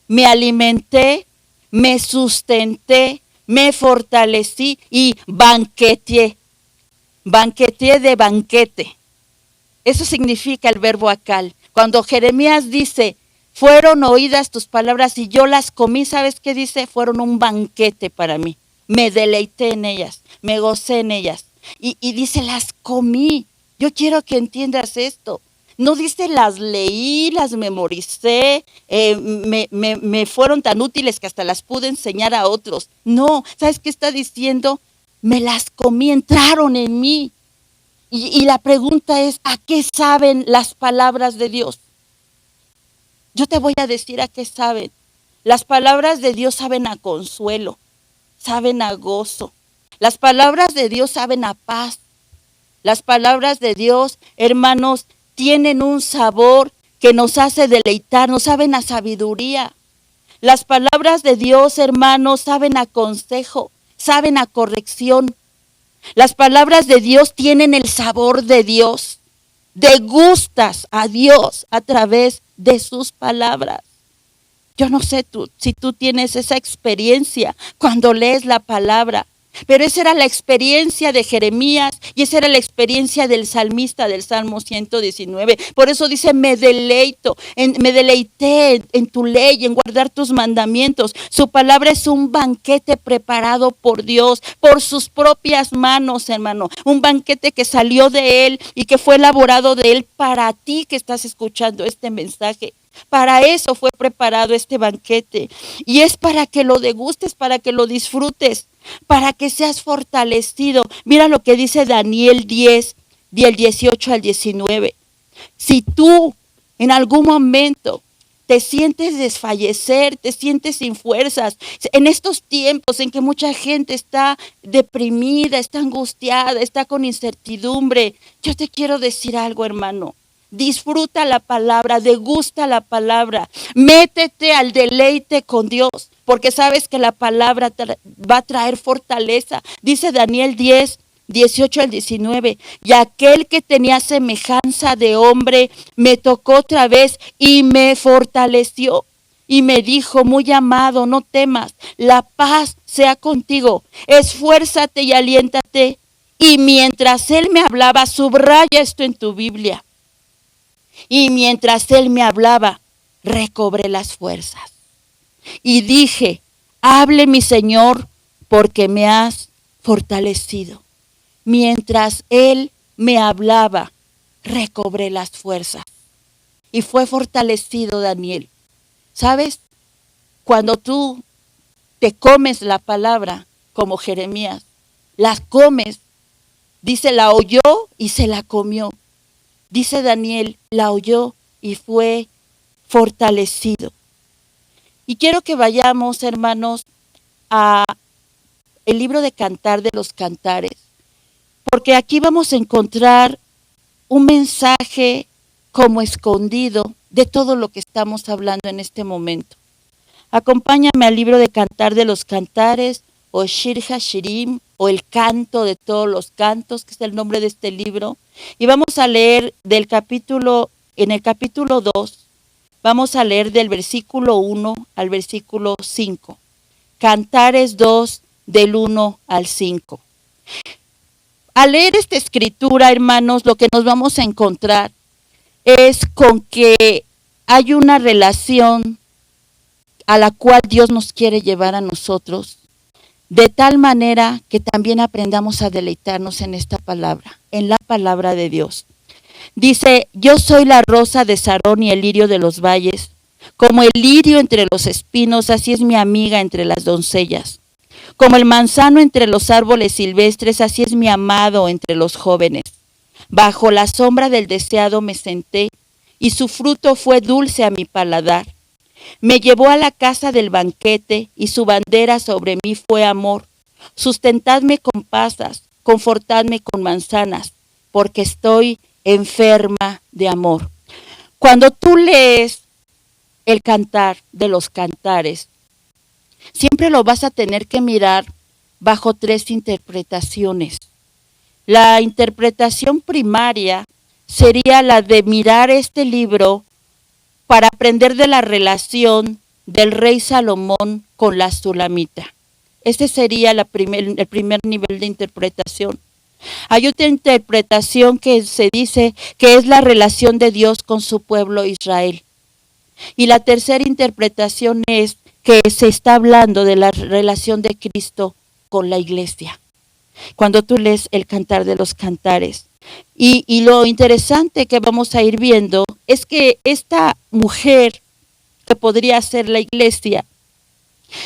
me alimenté, me sustenté, me fortalecí y banqueteé. Banqueteé de banquete. Eso significa el verbo akal. Cuando Jeremías dice, fueron oídas tus palabras y yo las comí, ¿sabes qué dice? Fueron un banquete para mí. Me deleité en ellas, me gocé en ellas. Y dice, las comí. Yo quiero que entiendas esto. No dice, las leí, las memoricé, me fueron tan útiles que hasta las pude enseñar a otros. No, ¿sabes qué está diciendo? Me las comí, entraron en mí. Y la pregunta es, ¿a qué saben las palabras de Dios? Yo te voy a decir a qué saben. Las palabras de Dios saben a consuelo, saben a gozo. Las palabras de Dios saben a paz. Las palabras de Dios, hermanos, tienen un sabor que nos hace deleitar, nos saben a sabiduría. Las palabras de Dios, hermanos, saben a consejo, saben a corrección. Las palabras de Dios tienen el sabor de Dios. Degustas a Dios a través de sus palabras. Yo no sé si tú tienes esa experiencia cuando lees la palabra Pero esa era la experiencia de Jeremías y esa era la experiencia del salmista del Salmo 119. Por eso dice, me deleité en tu ley, en guardar tus mandamientos. Su palabra es un banquete preparado por Dios, por sus propias manos, hermano. Un banquete que salió de Él y que fue elaborado de Él para ti que estás escuchando este mensaje. Para eso fue preparado este banquete. Y es para que lo degustes, para que lo disfrutes, para que seas fortalecido. Mira lo que dice Daniel 10, del 18 al 19. Si tú en algún momento te sientes desfallecer, te sientes sin fuerzas, en estos tiempos en que mucha gente está deprimida, está angustiada, está con incertidumbre, yo te quiero decir algo, hermano. Disfruta la palabra, degusta la palabra, métete al deleite con Dios, porque sabes que la palabra va a traer fortaleza. Dice Daniel 10, 18 al 19, y aquel que tenía semejanza de hombre me tocó otra vez y me fortaleció. Y me dijo, muy amado, no temas, la paz sea contigo, esfuérzate y aliéntate. Y mientras él me hablaba, subraya esto en tu Biblia. Y mientras él me hablaba, recobré las fuerzas. Y dije, hable mi Señor, porque me has fortalecido. Mientras él me hablaba, recobré las fuerzas. Y fue fortalecido Daniel. ¿Sabes? Cuando tú te comes la palabra, como Jeremías, la comes, dice, la oyó y se la comió. Dice Daniel, la oyó y fue fortalecido. Y quiero que vayamos, hermanos, a el libro de Cantar de los Cantares, porque aquí vamos a encontrar un mensaje como escondido de todo lo que estamos hablando en este momento. Acompáñame al libro de Cantar de los Cantares, o Shir HaShirim, o el canto de todos los cantos, que es el nombre de este libro. Y vamos a leer en el capítulo 2, vamos a leer del versículo 1 al versículo 5. Cantares 2, del 1 al 5. Al leer esta escritura, hermanos, lo que nos vamos a encontrar es con que hay una relación a la cual Dios nos quiere llevar a nosotros, de tal manera que también aprendamos a deleitarnos en esta palabra, en la palabra de Dios. Dice, yo soy la rosa de Sarón y el lirio de los valles. Como el lirio entre los espinos, así es mi amiga entre las doncellas. Como el manzano entre los árboles silvestres, así es mi amado entre los jóvenes. Bajo la sombra del deseado me senté, y su fruto fue dulce a mi paladar. Me llevó a la casa del banquete, y su bandera sobre mí fue amor. Sustentadme con pasas, confortadme con manzanas, porque estoy enferma de amor. Cuando tú lees el Cantar de los Cantares, siempre lo vas a tener que mirar bajo 3 interpretaciones. La interpretación primaria sería la de mirar este libro para aprender de la relación del rey Salomón con la Sulamita. Ese sería el primer nivel de interpretación. Hay otra interpretación que se dice que es la relación de Dios con su pueblo Israel. Y la tercera interpretación es que se está hablando de la relación de Cristo con la iglesia. Cuando tú lees el Cantar de los Cantares. Y lo interesante que vamos a ir viendo es que esta mujer, que podría ser la iglesia,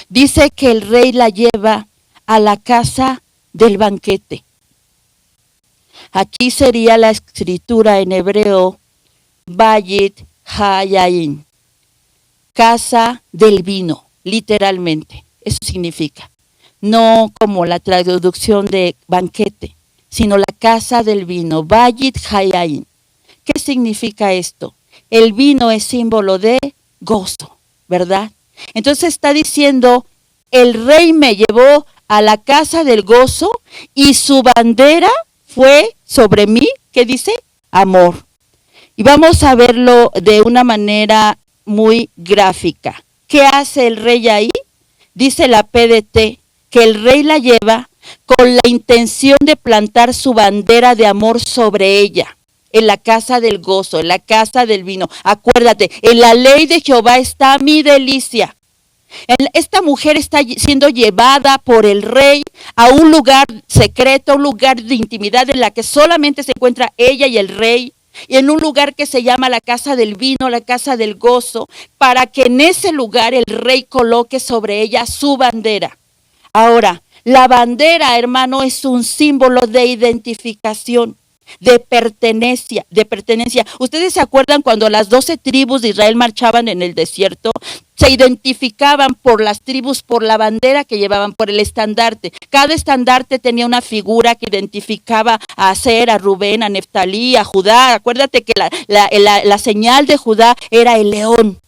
dice que el rey la lleva a la casa del banquete. Aquí sería la escritura en hebreo, Bayit Hayayin, casa del vino, literalmente, eso significa. No como la traducción de banquete, sino la casa del vino, Bayit Hayayin. ¿Qué significa esto? El vino es símbolo de gozo, ¿verdad? Entonces está diciendo, el rey me llevó a la casa del gozo y su bandera fue sobre mí, ¿qué dice? Amor. Y vamos a verlo de una manera muy gráfica. ¿Qué hace el rey ahí? Dice la PDT que el rey la lleva con la intención de plantar su bandera de amor sobre ella, en la casa del gozo, en la casa del vino. Acuérdate, en la ley de Jehová está mi delicia. Esta mujer está siendo llevada por el rey a un lugar secreto, un lugar de intimidad en la que solamente se encuentra ella y el rey, y en un lugar que se llama la casa del vino, la casa del gozo, para que en ese lugar el rey coloque sobre ella su bandera. Ahora, la bandera, hermano, es un símbolo de identificación, de pertenencia. ¿Ustedes se acuerdan cuando las 12 tribus de Israel marchaban en el desierto? Se identificaban por las tribus, por la bandera que llevaban, por el estandarte. Cada estandarte tenía una figura que identificaba a Aser, a Rubén, a Neftalí, a Judá. Acuérdate que la señal de Judá era el león.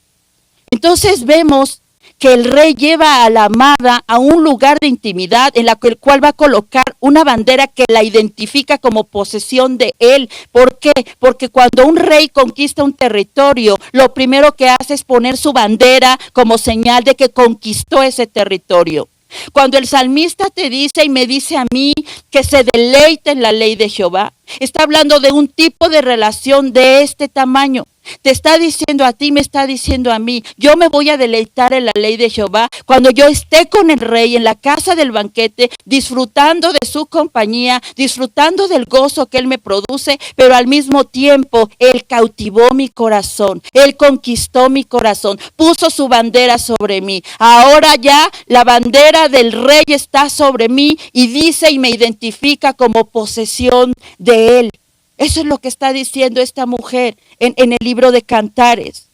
Entonces vemos que el rey lleva a la amada a un lugar de intimidad en el cual va a colocar una bandera que la identifica como posesión de él. ¿Por qué? Porque cuando un rey conquista un territorio, lo primero que hace es poner su bandera como señal de que conquistó ese territorio. Cuando el salmista te dice y me dice a mí que se deleita en la ley de Jehová, está hablando de un tipo de relación de este tamaño. Te está diciendo a ti, me está diciendo a mí, yo me voy a deleitar en la ley de Jehová cuando yo esté con el rey en la casa del banquete, disfrutando de su compañía, disfrutando del gozo que él me produce, pero al mismo tiempo él cautivó mi corazón, él conquistó mi corazón, puso su bandera sobre mí. Ahora ya la bandera del rey está sobre mí y dice y me identifica como posesión de él. Eso es lo que está diciendo esta mujer en el libro de Cantares.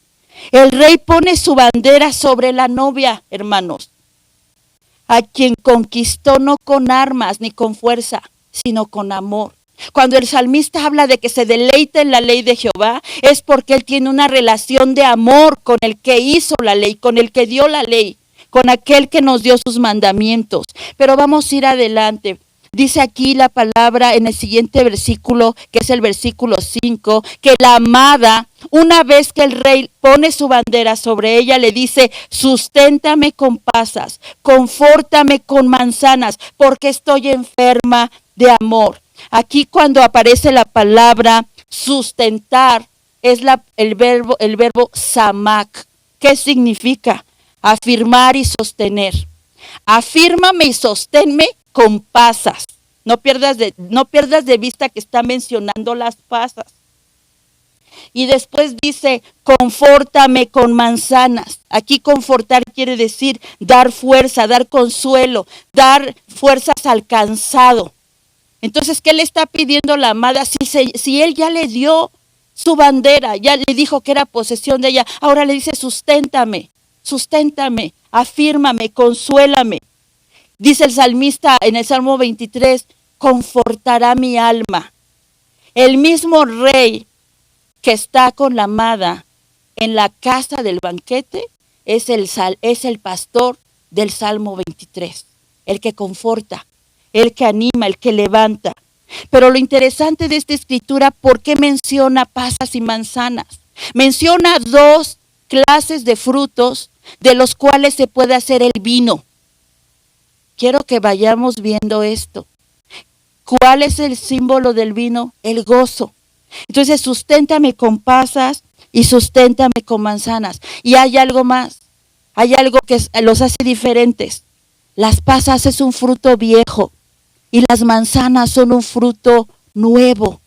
El rey pone su bandera sobre la novia, hermanos, a quien conquistó no con armas ni con fuerza, sino con amor. Cuando el salmista habla de que se deleita en la ley de Jehová, es porque él tiene una relación de amor con el que hizo la ley, con el que dio la ley, con aquel que nos dio sus mandamientos. Pero vamos a ir adelante. Dice aquí la palabra en el siguiente versículo, que es el versículo 5, que la amada, una vez que el rey pone su bandera sobre ella, le dice, susténtame con pasas, confórtame con manzanas, porque estoy enferma de amor. Aquí cuando aparece la palabra sustentar, es el verbo samak. ¿Qué significa? Afirmar y sostener. Afírmame y sosténme con pasas. No pierdas de vista que está mencionando las pasas. Y después dice, confórtame con manzanas. Aquí confortar quiere decir dar fuerza, dar consuelo, dar fuerzas al cansado. Entonces, ¿qué le está pidiendo la amada? Si él ya le dio su bandera, ya le dijo que era posesión de ella, ahora le dice, susténtame, afírmame, consuélame. Dice el salmista en el Salmo 23, confortará mi alma. El mismo rey que está con la amada en la casa del banquete es el pastor del Salmo 23, el que conforta, el que anima, el que levanta. Pero lo interesante de esta escritura, ¿por qué menciona pasas y manzanas? Menciona 2 clases de frutos de los cuales se puede hacer el vino. Quiero que vayamos viendo esto. ¿Cuál es el símbolo del vino? El gozo. Entonces, susténtame con pasas y susténtame con manzanas. Y hay algo más. Hay algo que los hace diferentes. Las pasas es un fruto viejo y las manzanas son un fruto nuevo.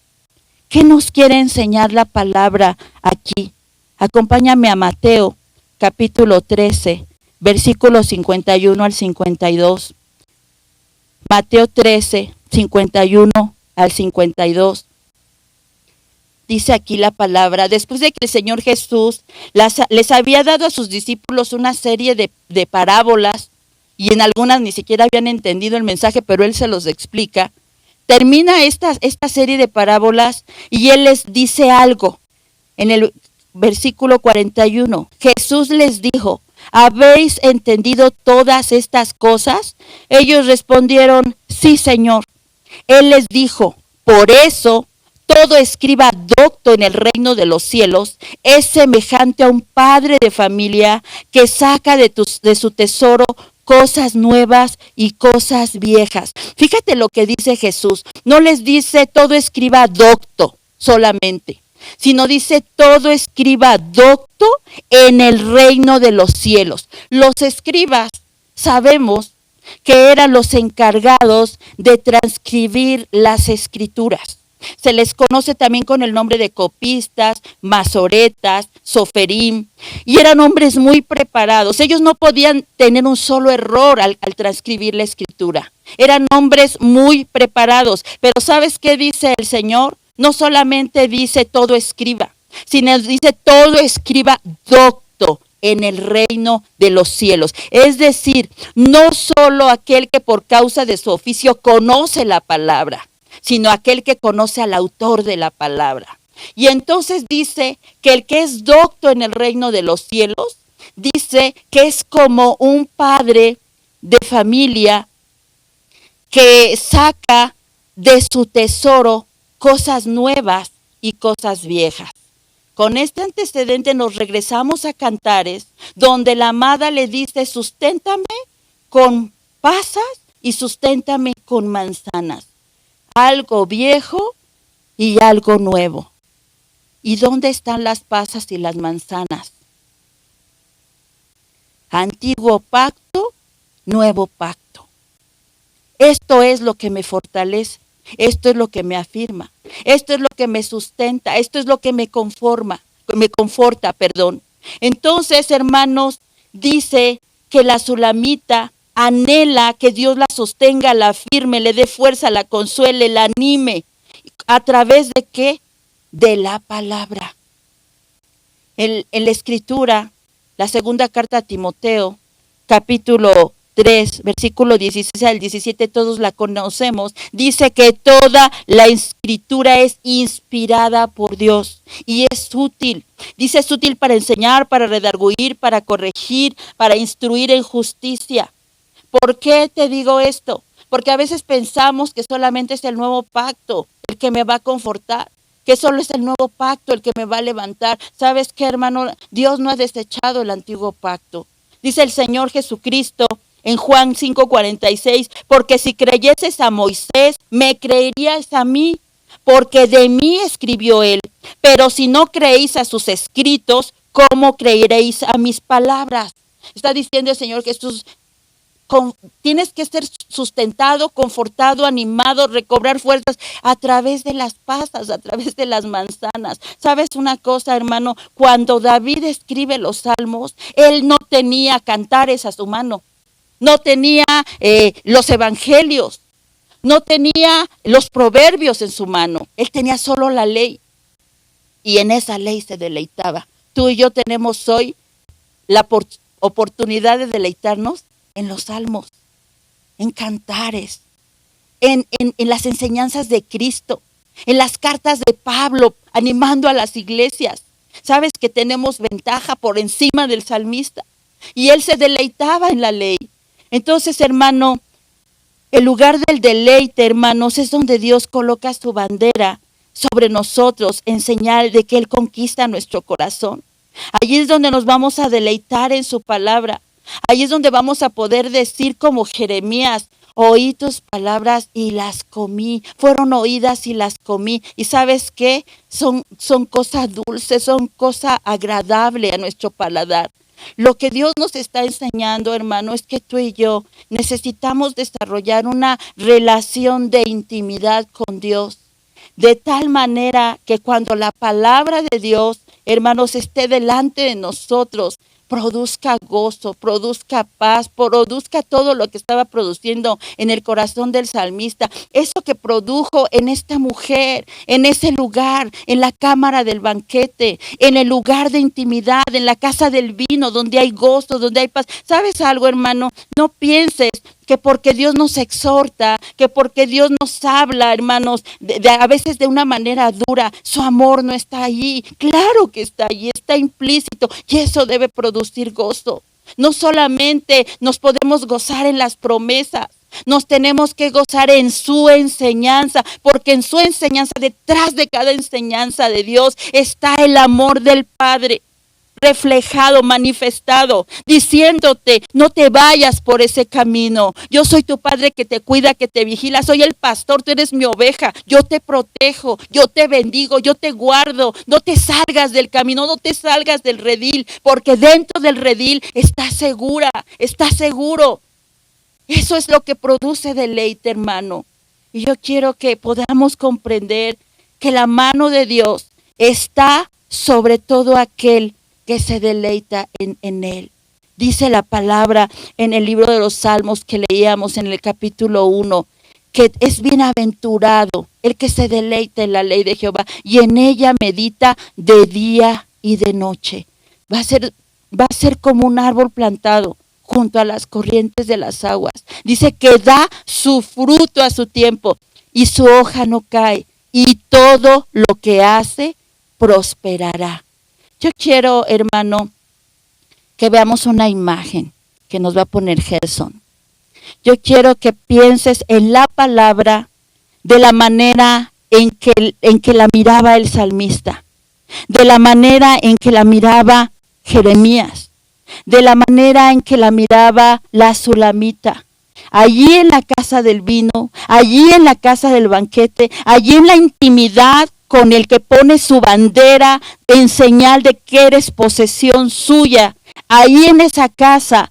¿Qué nos quiere enseñar la palabra aquí? Acompáñame a Mateo, capítulo 13, versículos 51 al 52. Mateo 13, 51 al 52. Dice aquí la palabra, después de que el Señor Jesús les había dado a sus discípulos una serie de parábolas, y en algunas ni siquiera habían entendido el mensaje, pero Él se los explica. Termina esta serie de parábolas y Él les dice algo. En el versículo 41, Jesús les dijo, ¿habéis entendido todas estas cosas? Ellos respondieron, sí, Señor. Él les dijo, por eso todo escriba docto en el reino de los cielos es semejante a un padre de familia que saca de su tesoro cosas nuevas y cosas viejas. Fíjate lo que dice Jesús. No les dice todo escriba docto solamente, sino dice todo escriba docto en el reino de los cielos. Los escribas sabemos que eran los encargados de transcribir las escrituras. Se les conoce también con el nombre de copistas, masoretas, soferim, y eran hombres muy preparados. Ellos no podían tener un solo error al transcribir la escritura. Eran hombres muy preparados. Pero ¿sabes qué dice el Señor? No solamente dice todo escriba, sino dice todo escriba docto en el reino de los cielos. Es decir, no solo aquel que por causa de su oficio conoce la palabra, sino aquel que conoce al autor de la palabra. Y entonces dice que el que es docto en el reino de los cielos, dice que es como un padre de familia que saca de su tesoro cosas nuevas y cosas viejas. Con este antecedente nos regresamos a Cantares, donde la amada le dice: susténtame con pasas y susténtame con manzanas. Algo viejo y algo nuevo. ¿Y dónde están las pasas y las manzanas? Antiguo pacto, nuevo pacto. Esto es lo que me fortalece, esto es lo que me afirma, esto es lo que me sustenta, esto es lo que me conforta. Entonces, hermanos, dice que la sulamita anhela que Dios la sostenga, la afirme, le dé fuerza, la consuele, la anime. ¿A través de qué? De la palabra. En la escritura, la segunda carta a Timoteo, capítulo 3, versículo 16 al 17, todos la conocemos, dice que toda la escritura es inspirada por Dios y es útil. Dice, es útil para enseñar, para redarguir, para corregir, para instruir en justicia. ¿Por qué te digo esto? Porque a veces pensamos que solamente es el nuevo pacto el que me va a confortar, que solo es el nuevo pacto el que me va a levantar. ¿Sabes qué, hermano? Dios no ha desechado el antiguo pacto. Dice el Señor Jesucristo en Juan 5:46, porque si creyeses a Moisés, me creeríais a mí, porque de mí escribió él. Pero si no creéis a sus escritos, ¿cómo creeréis a mis palabras? Está diciendo el Señor Jesús, tienes que ser sustentado, confortado, animado, recobrar fuerzas a través de las pasas, a través de las manzanas. ¿Sabes una cosa, hermano? Cuando David escribe los salmos, él no tenía cantares a su mano, no tenía los evangelios, no tenía los proverbios en su mano. Él tenía solo la ley y en esa ley se deleitaba. Tú y yo tenemos hoy la oportunidad de deleitarnos en los salmos, en cantares, en las enseñanzas de Cristo, en las cartas de Pablo, animando a las iglesias. Sabes que tenemos ventaja por encima del salmista y él se deleitaba en la ley. Entonces, hermano, el lugar del deleite, hermanos, es donde Dios coloca su bandera sobre nosotros en señal de que Él conquista nuestro corazón. Allí es donde nos vamos a deleitar en su palabra. Ahí es donde vamos a poder decir como Jeremías: oí tus palabras y las comí, fueron oídas y las comí. Y ¿sabes qué? Son cosas dulces, son cosa agradable a nuestro paladar. Lo que Dios nos está enseñando, hermano, es que tú y yo necesitamos desarrollar una relación de intimidad con Dios, de tal manera que cuando la palabra de Dios, hermanos, esté delante de nosotros, produzca gozo, produzca paz, produzca todo lo que estaba produciendo en el corazón del salmista. Eso que produjo en esta mujer, en ese lugar, en la cámara del banquete, en el lugar de intimidad, en la casa del vino, donde hay gozo, donde hay paz. ¿Sabes algo, hermano? No pienses que porque Dios nos exhorta, que porque Dios nos habla, hermanos, a veces de una manera dura, su amor no está allí. Claro que está allí, está implícito y eso debe producir gozo. No solamente nos podemos gozar en las promesas, nos tenemos que gozar en su enseñanza, porque en su enseñanza, detrás de cada enseñanza de Dios, está el amor del Padre. reflejado, manifestado, diciéndote, no te vayas por ese camino. Yo soy tu Padre que te cuida, que te vigila. Soy el pastor, tú eres mi oveja. Yo te protejo, yo te bendigo, yo te guardo. No te salgas del camino, no te salgas del redil, porque dentro del redil estás segura, estás seguro. Eso es lo que produce deleite, hermano. Y yo quiero que podamos comprender que la mano de Dios está sobre todo aquel que se deleita en él. Dice la palabra en el libro de los Salmos que leíamos en el capítulo 1, que es bienaventurado el que se deleita en la ley de Jehová y en ella medita de día y de noche. Va a ser como un árbol plantado junto a las corrientes de las aguas. Dice que da su fruto a su tiempo y su hoja no cae y todo lo que hace prosperará. Yo quiero, hermano, que veamos una imagen que nos va a poner Gerson. Yo quiero que pienses en la palabra de la manera en que la miraba el salmista, de la manera en que la miraba Jeremías, de la manera en que la miraba la Sulamita, allí en la casa del vino, allí en la casa del banquete, allí en la intimidad con el que pone su bandera en señal de que eres posesión suya. Ahí en esa casa,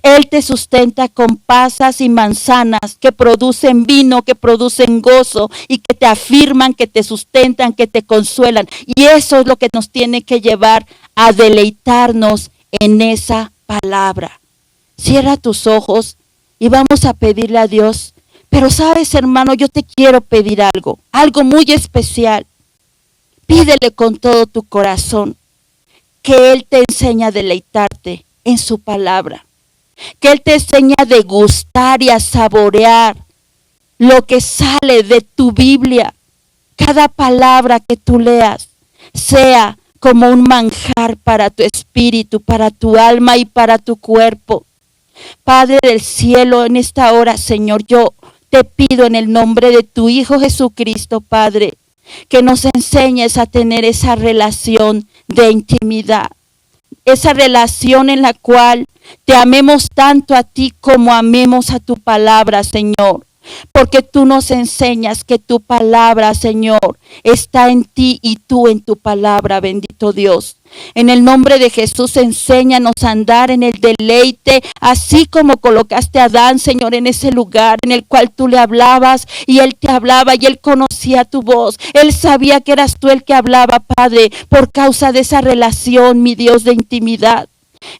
Él te sustenta con pasas y manzanas que producen vino, que producen gozo y que te afirman, que te sustentan, que te consuelan. Y eso es lo que nos tiene que llevar a deleitarnos en esa palabra. Cierra tus ojos y vamos a pedirle a Dios. Pero sabes, hermano, yo te quiero pedir algo muy especial. Pídele con todo tu corazón que Él te enseñe a deleitarte en su palabra. Que Él te enseñe a degustar y a saborear lo que sale de tu Biblia. Cada palabra que tú leas sea como un manjar para tu espíritu, para tu alma y para tu cuerpo. Padre del cielo, en esta hora, Señor, yo te pido en el nombre de tu Hijo Jesucristo, Padre, que nos enseñes a tener esa relación de intimidad, esa relación en la cual te amemos tanto a ti como amemos a tu palabra, Señor. Porque tú nos enseñas que tu palabra, Señor, está en ti y tú en tu palabra, bendito Dios. En el nombre de Jesús, enséñanos a andar en el deleite, así como colocaste a Adán, Señor, en ese lugar en el cual tú le hablabas y él te hablaba y él conocía tu voz. Él sabía que eras tú el que hablaba, Padre, por causa de esa relación, mi Dios, de intimidad.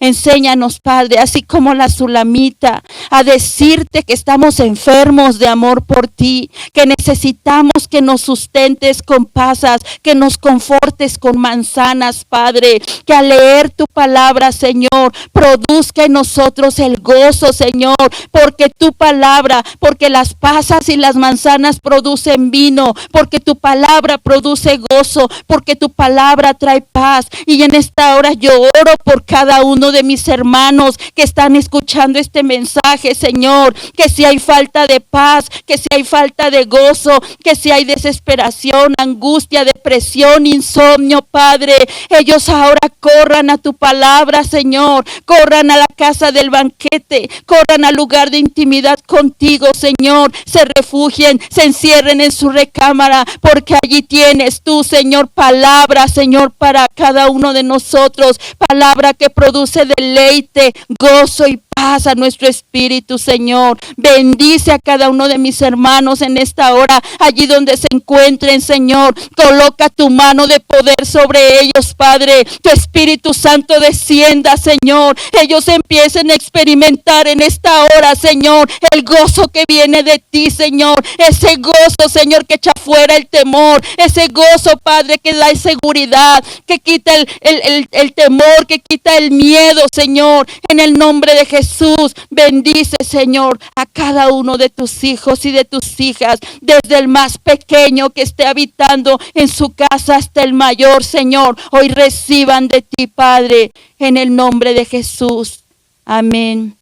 Enséñanos, Padre, así como la Sulamita, a decirte que estamos enfermos de amor por ti, que necesitamos que nos sustentes con pasas, que nos confortes con manzanas, Padre, que al leer tu palabra, Señor, produzca en nosotros el gozo, Señor, porque tu palabra, porque las pasas y las manzanas producen vino, porque tu palabra produce gozo, porque tu palabra trae paz. Y en esta hora yo oro por cada uno de mis hermanos que están escuchando este mensaje, Señor, que si hay falta de paz, que si hay falta de gozo, que si hay desesperación, angustia, depresión, insomnio, Padre, ellos ahora corran a tu palabra, Señor, corran a la casa del banquete, corran al lugar de intimidad contigo, Señor, se refugien, se encierren en su recámara, porque allí tienes tú, Señor, palabra, Señor, para cada uno de nosotros, palabra que produce deleite, gozo y paz a nuestro espíritu, Señor. Bendice a cada uno de mis hermanos en esta hora, allí donde se encuentren, Señor. Coloca tu mano de poder sobre ellos, Padre. Tu Espíritu Santo descienda, Señor. Ellos empiecen a experimentar en esta hora, Señor, el gozo que viene de ti, Señor. Ese gozo, Señor, que echa fuera el temor. Ese gozo, Padre, que da seguridad, que quita el temor, que quita el miedo, Señor. En el nombre de Jesús, bendice, Señor, a cada uno de tus hijos y de tus hijas, desde el más pequeño que esté habitando en su casa hasta el mayor, Señor. Hoy reciban de ti, Padre, en el nombre de Jesús. Amén.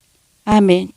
Amén.